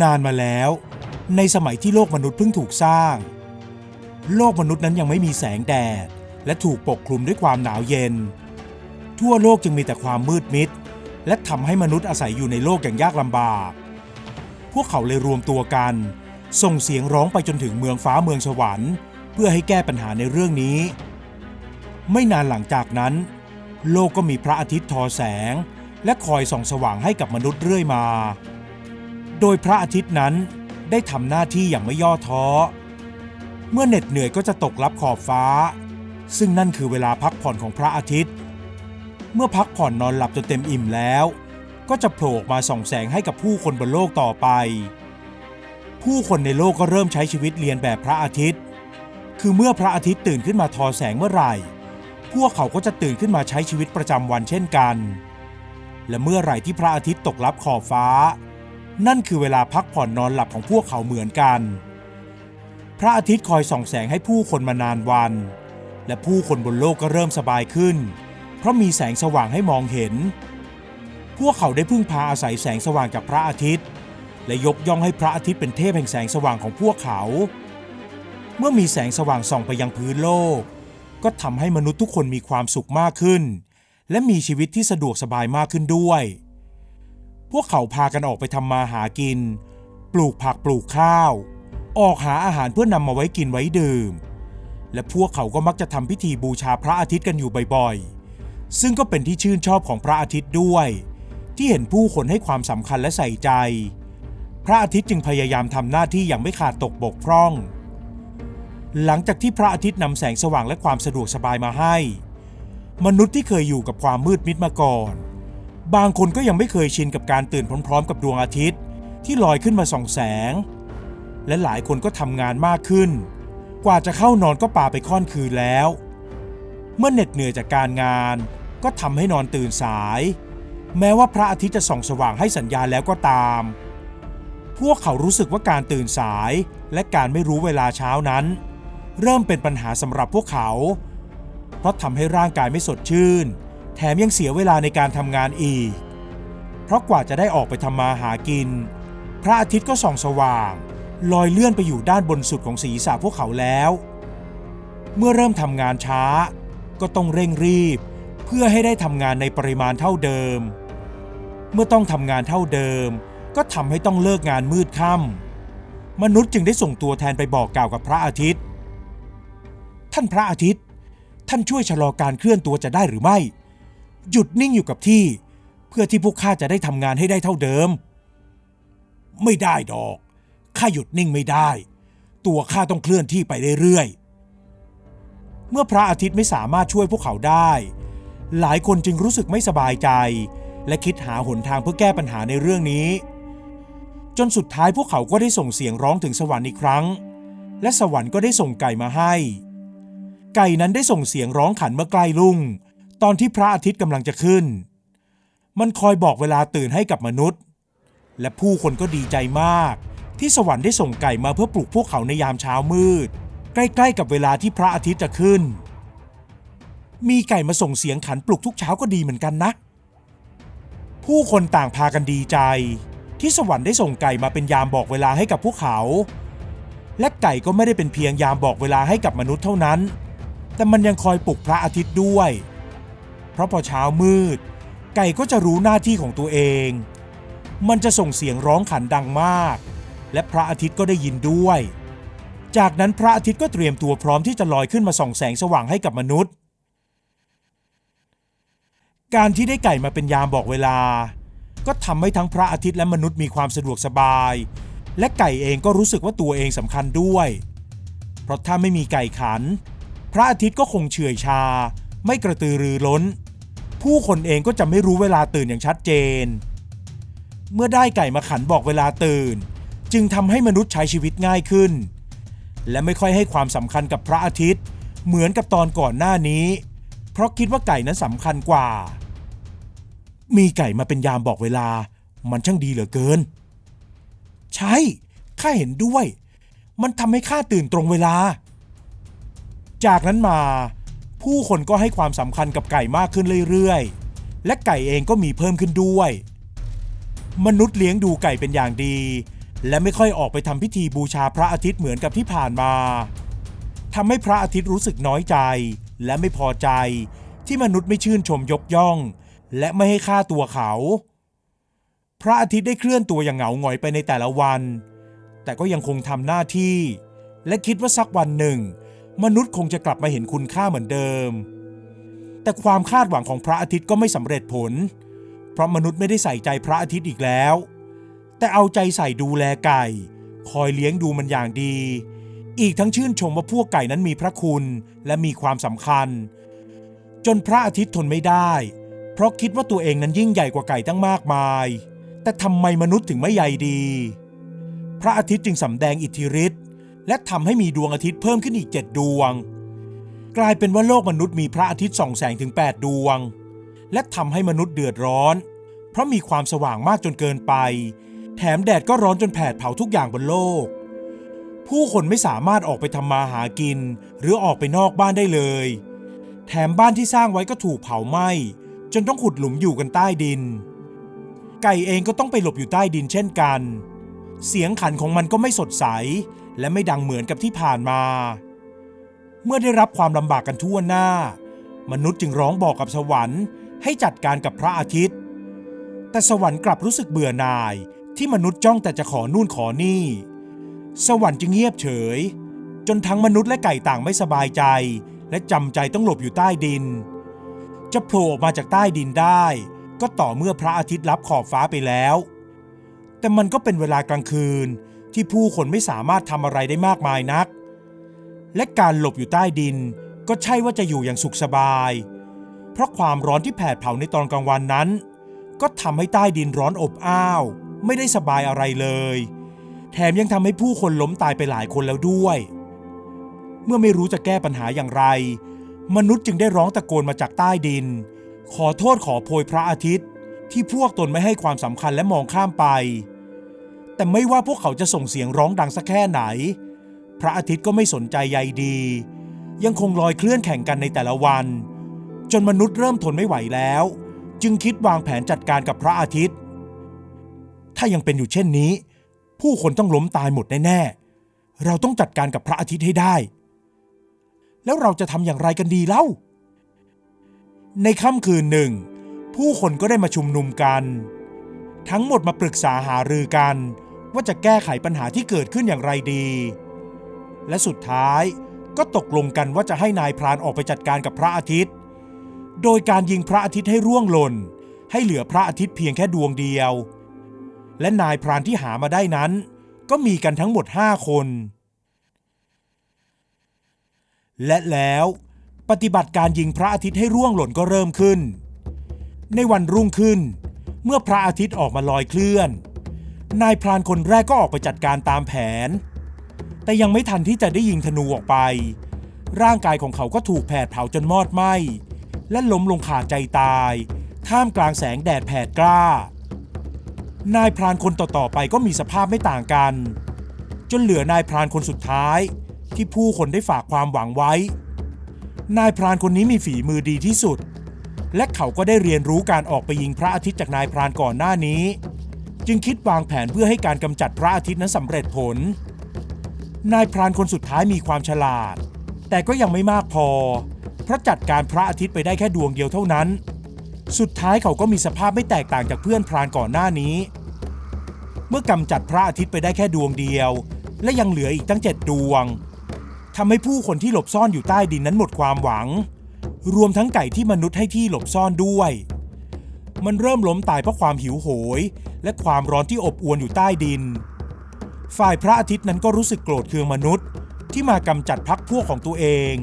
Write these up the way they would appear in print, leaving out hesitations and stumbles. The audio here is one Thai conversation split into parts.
นานมาแล้วในสมัยที่โลกมนุษย์เพิ่งถูกสร้างโลกมนุษย์นั้นยังไม่มีแสงแดดและถูกปกคลุมด้วยความหนาวเย็นทั่วโลกจึงมีแต่ความมืดมิดและทำให้มนุษย์อาศัยอยู่ในโลกอย่างยากลำบากพวกเขาเลยรวมตัวกันส่งเสียงร้องไปจนถึงเมืองฟ้าเมืองสวรรค์เพื่อให้แก้ปัญหาในเรื่องนี้ไม่นานหลังจากนั้นโลกก็มีพระอาทิตย์ทอแสงและคอยส่องสว่างให้กับมนุษย์เรื่อยมาโดยพระอาทิตย์นั้นได้ทำหน้าที่อย่างไม่ย่อท้อเมื่อเหน็ดเหนื่อยก็จะตกลับขอบฟ้าซึ่งนั่นคือเวลาพักผ่อนของพระอาทิตย์เมื่อพักผ่อนนอนหลับจนเต็มอิ่มแล้วก็จะโผล่ออกมาส่องแสงให้กับผู้คนบนโลกต่อไปผู้คนในโลกก็เริ่มใช้ชีวิตเรียนแบบพระอาทิตย์คือเมื่อพระอาทิตย์ตื่นขึ้นมาทอแสงเมื่อไหร่พวกเขาก็จะตื่นขึ้นมาใช้ชีวิตประจำวันเช่นกันและเมื่อไหร่ที่พระอาทิตย์ตกลับขอบฟ้านั่นคือเวลาพักผ่อนนอนหลับของพวกเขาเหมือนกันพระอาทิตย์คอยส่องแสงให้ผู้คนมานานวันและผู้คนบนโลกก็เริ่มสบายขึ้นเพราะมีแสงสว่างให้มองเห็นพวกเขาได้พึ่งพาอาศัยแสงสว่างจากพระอาทิตย์และยกย่องให้พระอาทิตย์เป็นเทพแห่งแสงสว่างของพวกเขาเมื่อมีแสงสว่างส่องไปยังพื้นโลกก็ทำให้มนุษย์ทุกคนมีความสุขมากขึ้นและมีชีวิตที่สะดวกสบายมากขึ้นด้วยพวกเขาพากันออกไปทำมาหากินปลูกผักปลูกข้าวออกหาอาหารเพื่อนำมาไว้กินไว้ดื่มและพวกเขาก็มักจะทำพิธีบูชาพระอาทิตย์กันอยู่บ่อยๆซึ่งก็เป็นที่ชื่นชอบของพระอาทิตย์ด้วยที่เห็นผู้คนให้ความสำคัญและใส่ใจพระอาทิตย์จึงพยายามทำหน้าที่อย่างไม่ขาดตกบกพร่องหลังจากที่พระอาทิตย์นำแสงสว่างและความสะดวกสบายมาให้มนุษย์ที่เคยอยู่กับความมืดมิดมาก่อนบางคนก็ยังไม่เคยชินกับการตื่นพร้อมๆกับดวงอาทิตย์ที่ลอยขึ้นมาส่องแสงและหลายคนก็ทำงานมากขึ้นกว่าจะเข้านอนก็ป่าไปค่อนคืนแล้วเมื่อเหน็ดเหนื่อยจากการงานก็ทำให้นอนตื่นสายแม้ว่าพระอาทิตย์จะส่องสว่างให้สัญญาณแล้วก็ตามพวกเขารู้สึกว่าการตื่นสายและการไม่รู้เวลาเช้านั้นเริ่มเป็นปัญหาสำหรับพวกเขาเพราะทำให้ร่างกายไม่สดชื่นแถมยังเสียเวลาในการทำงานอีกเพราะกว่าจะได้ออกไปทำมาหากินพระอาทิตย์ก็ส่องสว่างลอยเลื่อนไปอยู่ด้านบนสุดของศีรษะพวกเขาแล้วเมื่อเริ่มทำงานช้าก็ต้องเร่งรีบเพื่อให้ได้ทำงานในปริมาณเท่าเดิมเมื่อต้องทำงานเท่าเดิมก็ทำให้ต้องเลิกงานมืดค่ำมนุษย์จึงได้ส่งตัวแทนไปบอกกล่าวกับพระอาทิตย์ท่านพระอาทิตย์ท่านช่วยชะลอการเคลื่อนตัวจะได้หรือไม่หยุดนิ่งอยู่กับที่เพื่อที่พวกข้าจะได้ทำงานให้ได้เท่าเดิมไม่ได้ดอกข้าหยุดนิ่งไม่ได้ตัวข้าต้องเคลื่อนที่ไปเรื่อยๆเมื่อพระอาทิตย์ไม่สามารถช่วยพวกเขาได้หลายคนจึงรู้สึกไม่สบายใจและคิดหาหนทางเพื่อแก้ปัญหาในเรื่องนี้จนสุดท้ายพวกเขาก็ได้ส่งเสียงร้องถึงสวรรค์อีกครั้งและสวรรค์ก็ได้ส่งไก่มาให้ไก่นั้นได้ส่งเสียงร้องขันเมื่อใกล้รุ่งตอนที่พระอาทิตย์กำลังจะขึ้นมันคอยบอกเวลาตื่นให้กับมนุษย์และผู้คนก็ดีใจมากที่สวรรค์ได้ส่งไก่มาเพื่อปลุกพวกเขาในยามเช้ามืดใกล้ๆกับเวลาที่พระอาทิตย์จะขึ้นมีไก่มาส่งเสียงขันปลุกทุกเช้าก็ดีเหมือนกันนะผู้คนต่างพากันดีใจที่สวรรค์ได้ส่งไก่มาเป็นยามบอกเวลาให้กับพวกเขาและไก่ก็ไม่ได้เป็นเพียงยามบอกเวลาให้กับมนุษย์เท่านั้นแต่มันยังคอยปลุกพระอาทิตย์ด้วยเพราะพอเช้ามืดไก่ก็จะรู้หน้าที่ของตัวเองมันจะส่งเสียงร้องขันดังมากและพระอาทิตย์ก็ได้ยินด้วยจากนั้นพระอาทิตย์ก็เตรียมตัวพร้อมที่จะลอยขึ้นมาส่องแสงสว่างให้กับมนุษย์การที่ได้ไก่มาเป็นยามบอกเวลาก็ทำให้ทั้งพระอาทิตย์และมนุษย์มีความสะดวกสบายและไก่เองก็รู้สึกว่าตัวเองสำคัญด้วยเพราะถ้าไม่มีไก่ขันพระอาทิตย์ก็คงเฉื่อยชาไม่กระตือรือร้นผู้คนเองก็จะไม่รู้เวลาตื่นอย่างชัดเจนเมื่อได้ไก่มาขันบอกเวลาตื่นจึงทำให้มนุษย์ใช้ชีวิตง่ายขึ้นและไม่ค่อยให้ความสำคัญกับพระอาทิตย์เหมือนกับตอนก่อนหน้านี้เพราะคิดว่าไก่นั้นสำคัญกว่ามีไก่มาเป็นยามบอกเวลามันช่างดีเหลือเกินใช่ข้าเห็นด้วยมันทำให้ข้าตื่นตรงเวลาจากนั้นมาผู้คนก็ให้ความสำคัญกับไก่มากขึ้นเรื่อยๆและไก่เองก็มีเพิ่มขึ้นด้วยมนุษย์เลี้ยงดูไก่เป็นอย่างดี และไม่ค่อยออกไปทำพิธีบูชาพระอาทิตย์เหมือนกับที่ผ่านมาทำให้พระอาทิตย์รู้สึกน้อยใจและไม่พอใจที่มนุษย์ไม่ชื่นชมยกย่องและไม่ให้ค่าตัวเขาพระอาทิตย์ได้เคลื่อนตัวอย่างเหงาหงอยไปในแต่ละวันแต่ก็ยังคงทำหน้าที่และคิดว่าสักวันหนึ่งมนุษย์คงจะกลับมาเห็นคุณค่าเหมือนเดิมแต่ความคาดหวังของพระอาทิตย์ก็ไม่สำเร็จผลเพราะมนุษย์ไม่ได้ใส่ใจพระอาทิตย์อีกแล้วแต่เอาใจใส่ดูแลไก่คอยเลี้ยงดูมันอย่างดีอีกทั้งชื่นชมว่าพวกไก่นั้นมีพระคุณและมีความสำคัญจนพระอาทิตย์ทนไม่ได้เพราะคิดว่าตัวเองนั้นยิ่งใหญ่กว่าไก่ตั้งมากมายแต่ทำไมมนุษย์ถึงไม่ใยดีพระอาทิตย์จึงสำแดงอิทธิฤทธิ์และทำให้มีดวงอาทิตย์เพิ่มขึ้นอีก7 ดวงกลายเป็นว่าโลกมนุษย์มีพระอาทิตย์ส่องแสงถึง8 ดวงและทำให้มนุษย์เดือดร้อนเพราะมีความสว่างมากจนเกินไปแถมแดดก็ร้อนจนแผดเผาทุกอย่างบนโลกผู้คนไม่สามารถออกไปทำมาหากินหรือออกไปนอกบ้านได้เลยแถมบ้านที่สร้างไว้ก็ถูกเผาไหม้จนต้องขุดหลุมอยู่กันใต้ดินไก่เองก็ต้องไปหลบอยู่ใต้ดินเช่นกันเสียงขันของมันก็ไม่สดใสและไม่ดังเหมือนกับที่ผ่านมาเมื่อได้รับความลำบากกันทั่วหน้ามนุษย์จึงร้องบอกกับสวรรค์ให้จัดการกับพระอาทิตย์แต่สวรรค์กลับรู้สึกเบื่อหน่ายที่มนุษย์จ้องแต่จะขอนู่นขอนี่สวรรค์จึงเงียบเฉยจนทั้งมนุษย์และไก่ต่างไม่สบายใจและจำใจต้องหลบอยู่ใต้ดินจะโผล่ออกมาจากใต้ดินได้ก็ต่อเมื่อพระอาทิตย์ลับขอบฟ้าไปแล้วแต่มันก็เป็นเวลากลางคืนที่ผู้คนไม่สามารถทำอะไรได้มากมายนักและการหลบอยู่ใต้ดินก็ใช่ว่าจะอยู่อย่างสุขสบายเพราะความร้อนที่แผดเผาในตอนกลางวันนั้นก็ทำให้ใต้ดินร้อนอบอ้าวไม่ได้สบายอะไรเลยแถมยังทำให้ผู้คนล้มตายไปหลายคนแล้วด้วยเมื่อไม่รู้จะแก้ปัญหาอย่างไรมนุษย์จึงได้ร้องตะโกนมาจากใต้ดินขอโทษขอโพยพระอาทิตย์ที่พวกตนไม่ให้ความสำคัญและมองข้ามไปแต่ไม่ว่าพวกเขาจะส่งเสียงร้องดังสักแค่ไหนพระอาทิตย์ก็ไม่สนใจใยดียังคงลอยเคลื่อนแข่งกันในแต่ละวันจนมนุษย์เริ่มทนไม่ไหวแล้วจึงคิดวางแผนจัดการกับพระอาทิตย์ถ้ายังเป็นอยู่เช่นนี้ผู้คนต้องล้มตายหมดแน่ๆเราต้องจัดการกับพระอาทิตย์ให้ได้แล้วเราจะทำอย่างไรกันดีเล่าในค่ำคืนหนึ่งผู้คนก็ได้มาชุมนุมกันทั้งหมดมาปรึกษาหารือกันว่าจะแก้ไขปัญหาที่เกิดขึ้นอย่างไรดีและสุดท้ายก็ตกลงกันว่าจะให้นายพรานออกไปจัดการกับพระอาทิตย์โดยการยิงพระอาทิตย์ให้ร่วงหล่นให้เหลือพระอาทิตย์เพียงแค่ดวงเดียวและนายพรานที่หามาได้นั้นก็มีกันทั้งหมด5 คนและแล้วปฏิบัติการยิงพระอาทิตย์ให้ร่วงหล่นก็เริ่มขึ้นในวันรุ่งขึ้นเมื่อพระอาทิตย์ออกมาลอยเคลื่อนนายพรานคนแรกก็ออกไปจัดการตามแผนแต่ยังไม่ทันที่จะได้ยิงธนูออกไปร่างกายของเขาก็ถูกแผดเผาจนมอดไหม้และล้มลงขาดใจตายท่ามกลางแสงแดดแผดกล้านายพรานคนต่อๆไปก็มีสภาพไม่ต่างกันจนเหลือนายพรานคนสุดท้ายที่ผู้คนได้ฝากความหวังไว้นายพรานคนนี้มีฝีมือดีที่สุดและเขาก็ได้เรียนรู้การออกไปยิงพระอาทิตย์จากนายพรานก่อนหน้านี้จึงคิดวางแผนเพื่อให้การกำจัดพระอาทิตย์นั้นสำเร็จผลนายพรานคนสุดท้ายมีความฉลาดแต่ก็ยังไม่มากพอเพราะจัดการพระอาทิตย์ไปได้แค่ดวงเดียวเท่านั้นสุดท้ายเขาก็มีสภาพไม่แตกต่างจากเพื่อนพรานก่อนหน้านี้เมื่อกำจัดพระอาทิตย์ไปได้แค่ดวงเดียวและยังเหลืออีกตั้ง7 ดวงทำให้ผู้คนที่หลบซ่อนอยู่ใต้ดินนั้นหมดความหวังรวมทั้งไก่ที่มนุษย์ให้ที่หลบซ่อนด้วยมันเริ่มล้มตายเพราะความหิวโหยและความร้อนที่อบอวลอยู่ใต้ดินฝ่ายพระอาทิตย์นั้นก็รู้สึกโกรธเคืองมนุษย์ที่มากำจัดพรรคพวกของตัวเอง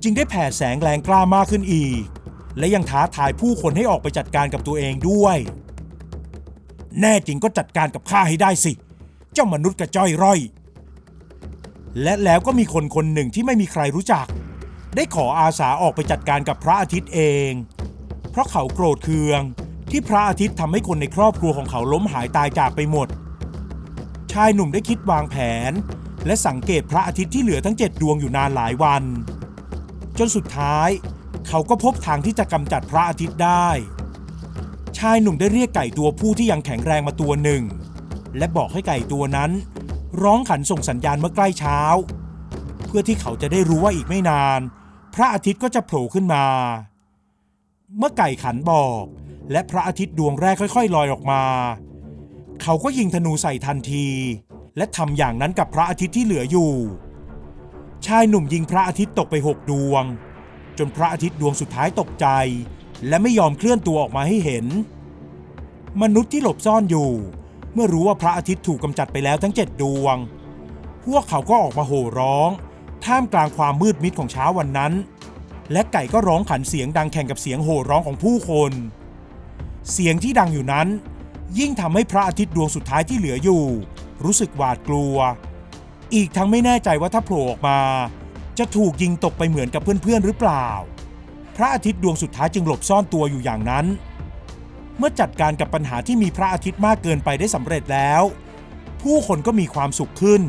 จึงได้แผ่แสงแรงกล้ามากขึ้นอีกและยังท้าทายผู้คนให้ออกไปจัดการกับตัวเองด้วยแน่จริงก็จัดการกับข้าให้ได้สิเจ้ามนุษย์กระจ้อยร่อยและแล้วก็มีคนคนหนึ่งที่ไม่มีใครรู้จักได้ขออาสาออกไปจัดการกับพระอาทิตย์เองเพราะเขาโกรธเคืองที่พระอาทิตย์ทำให้คนในครอบครัวของเขาล้มหายตายจากไปหมดชายหนุ่มได้คิดวางแผนและสังเกตพระอาทิตย์ที่เหลือทั้ง7 ดวงอยู่นานหลายวันจนสุดท้ายเขาก็พบทางที่จะกำจัดพระอาทิตย์ได้ชายหนุ่มได้เรียกไก่ตัวผู้ที่ยังแข็งแรงมาตัวหนึ่ง และบอกให้ไก่ตัวนั้นร้องขันส่งสัญญาณเมื่อใกล้เช้าเพื่อที่เขาจะได้รู้ว่าอีกไม่นานพระอาทิตย์ก็จะโผล่ขึ้นมาเมื่อไก่ขันบอกและพระอาทิตย์ดวงแรกค่อยๆลอยออกมาเขาก็ยิงธนูใส่ทันทีและทำอย่างนั้นกับพระอาทิตย์ที่เหลืออยู่ชายหนุ่มยิงพระอาทิตย์ตกไป6 ดวงจนพระอาทิตย์ดวงสุดท้ายตกใจและไม่ยอมเคลื่อนตัวออกมาให้เห็นมนุษย์ที่หลบซ่อนอยู่เมื่อรู้ว่าพระอาทิตย์ถูกกำจัดไปแล้วทั้ง7 ดวงพวกเขาก็ออกมาโห่ร้องท่ามกลางความมืดมิดของเช้าวันนั้นและไก่ก็ร้องขันเสียงดังแข่งกับเสียงโห่ร้องของผู้คนเสียงที่ดังอยู่นั้นยิ่งทำให้พระอาทิตย์ดวงสุดท้ายที่เหลืออยู่รู้สึกหวาดกลัวอีกทั้งไม่แน่ใจว่าถ้าโผล่ออกมาจะถูกยิงตกไปเหมือนกับเพื่อนๆหรือเปล่าพระอาทิตย์ดวงสุดท้ายจึงหลบซ่อนตัวอยู่อย่างนั้นเมื่อจัดการกับปัญหาที่มีพระอาทิตย์มากเกินไปได้สำเร็จแล้วผู้คนก็มีความสุขขึ้น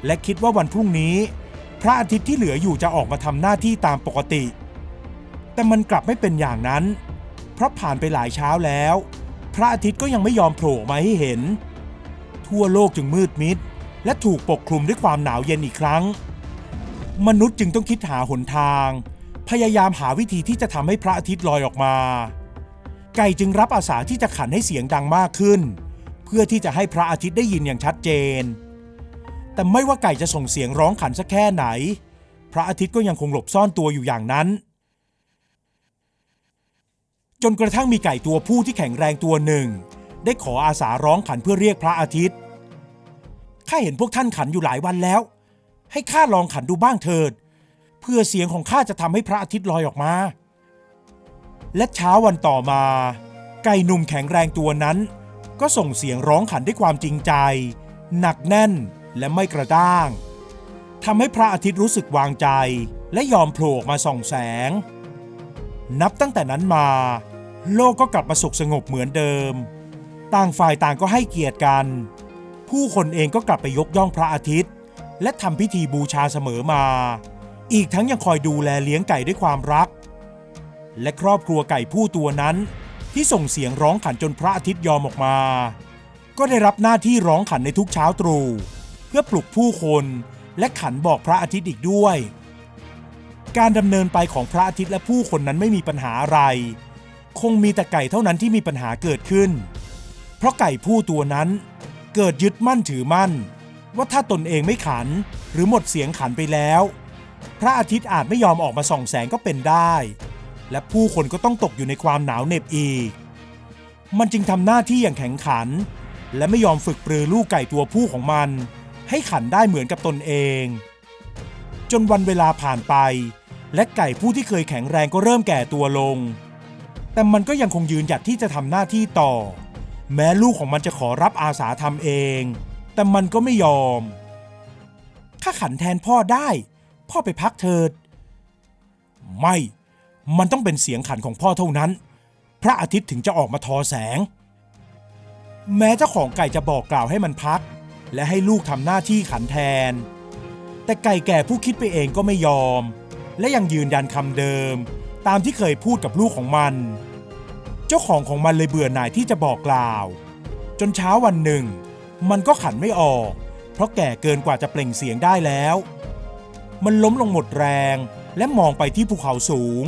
และคิดว่าวันพรุ่งนี้พระอาทิตย์ที่เหลืออยู่จะออกมาทำหน้าที่ตามปกติแต่มันกลับไม่เป็นอย่างนั้นเพราะผ่านไปหลายเช้าแล้วพระอาทิตย์ก็ยังไม่ยอมโผล่มาให้เห็นทั่วโลกจึงมืดมิดและถูกปกคลุมด้วยความหนาวเย็นอีกครั้งมนุษย์จึงต้องคิดหาหนทางพยายามหาวิธีที่จะทำให้พระอาทิตย์ลอยออกมาไก่จึงรับอาสาที่จะขันให้เสียงดังมากขึ้นเพื่อที่จะให้พระอาทิตย์ได้ยินอย่างชัดเจนแต่ไม่ว่าไก่จะส่งเสียงร้องขันสักแค่ไหนพระอาทิตย์ก็ยังคงหลบซ่อนตัวอยู่อย่างนั้นจนกระทั่งมีไก่ตัวผู้ที่แข็งแรงตัวหนึ่งได้ขออาสาร้องขันเพื่อเรียกพระอาทิตย์ข้าเห็นพวกท่านขันอยู่หลายวันแล้วให้ข้าลองขันดูบ้างเถิดเพื่อเสียงของข้าจะทำให้พระอาทิตย์ลอยออกมาและเช้าวันต่อมาไก่หนุ่มแข็งแรงตัวนั้นก็ส่งเสียงร้องขันด้วยความจริงใจหนักแน่นและไม่กระด้างทำให้พระอาทิตย์รู้สึกวางใจและยอมโผล่ออกมาส่องแสงนับตั้งแต่นั้นมาโลกก็กลับมาสุขสงบเหมือนเดิมต่างฝ่ายต่างก็ให้เกียรติกันผู้คนเองก็กลับไปยกย่องพระอาทิตย์และทำพิธีบูชาเสมอมาอีกทั้งยังคอยดูแลเลี้ยงไก่ด้วยความรักและครอบครัวไก่ผู้ตัวนั้นที่ส่งเสียงร้องขันจนพระอาทิตย์ยอมออกมาก็ได้รับหน้าที่ร้องขันในทุกเช้าตรู่เพื่อปลุกผู้คนและขันบอกพระอาทิตย์อีกด้วยการดำเนินไปของพระอาทิตย์และผู้คนนั้นไม่มีปัญหาอะไรคงมีแต่ไก่เท่านั้นที่มีปัญหาเกิดขึ้นเพราะไก่ผู้ตัวนั้นเกิดยึดมั่นถือมั่นว่าถ้าตนเองไม่ขันหรือหมดเสียงขันไปแล้วพระอาทิตย์อาจไม่ยอมออกมาส่องแสงก็เป็นได้และผู้คนก็ต้องตกอยู่ในความหนาวเหน็บอีกมันจึงทำหน้าที่อย่างแข็งขันและไม่ยอมฝึกปรือลูกไก่ตัวผู้ของมันให้ขันได้เหมือนกับตนเองจนวันเวลาผ่านไปและไก่ผู้ที่เคยแข็งแรงก็เริ่มแก่ตัวลงแต่มันก็ยังคงยืนหยัดที่จะทำหน้าที่ต่อแม้ลูกของมันจะขอรับอาสาทำเองแต่มันก็ไม่ยอมข้าขันแทนพ่อได้พ่อไปพักเถิดไม่มันต้องเป็นเสียงขันของพ่อเท่านั้นพระอาทิตย์ถึงจะออกมาทอแสงแม้เจ้าของไก่จะบอกกล่าวให้มันพักและให้ลูกทำหน้าที่ขันแทนแต่ไก่แก่ผู้คิดไปเองก็ไม่ยอมและยังยืนยันคำเดิมตามที่เคยพูดกับลูกของมันเจ้าของมันเลยเบื่อหน่ายที่จะบอกกล่าวจนเช้าวันหนึ่งมันก็ขันไม่ออกเพราะแก่เกินกว่าจะเปล่งเสียงได้แล้วมันล้มลงหมดแรงและมองไปที่ภูเขาสูง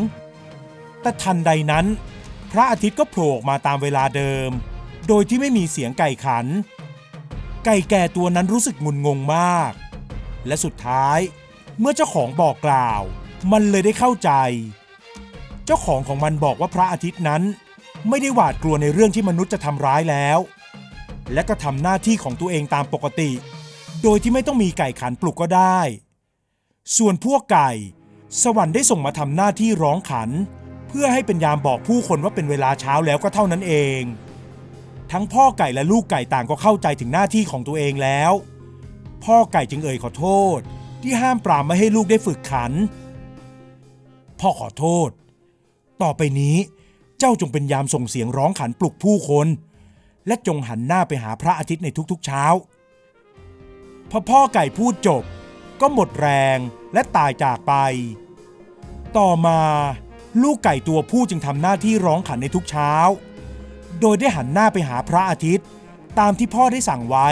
แต่ทันใดนั้นพระอาทิตย์ก็โผล่ออกมาตามเวลาเดิมโดยที่ไม่มีเสียงไก่ขันไก่แก่ตัวนั้นรู้สึกงุนงงมากและสุดท้ายเมื่อเจ้าของบอกกล่าวมันเลยได้เข้าใจเจ้าของมันบอกว่าพระอาทิตย์นั้นไม่ได้หวาดกลัวในเรื่องที่มนุษย์จะทำร้ายแล้วและก็ทำหน้าที่ของตัวเองตามปกติโดยที่ไม่ต้องมีไก่ขันปลุกก็ได้ส่วนพวกไก่สวรรค์ได้ส่งมาทำหน้าที่ร้องขันเพื่อให้เป็นยามบอกผู้คนว่าเป็นเวลาเช้าแล้วก็เท่านั้นเองทั้งพ่อไก่และลูกไก่ต่างก็เข้าใจถึงหน้าที่ของตัวเองแล้วพ่อไก่จึงเอ่ยขอโทษที่ห้ามปรามไม่ให้ลูกได้ฝึกขันพ่อขอโทษต่อไปนี้เจ้าจงเป็นยามส่งเสียงร้องขันปลุกผู้คนและจงหันหน้าไปหาพระอาทิตย์ในทุกๆเช้าพอพ่อไก่พูดจบก็หมดแรงและตายจากไปต่อมาลูกไก่ตัวผู้จึงทำหน้าที่ร้องขันในทุกเช้าโดยได้หันหน้าไปหาพระอาทิตย์ ตามที่พ่อได้สั่งไว้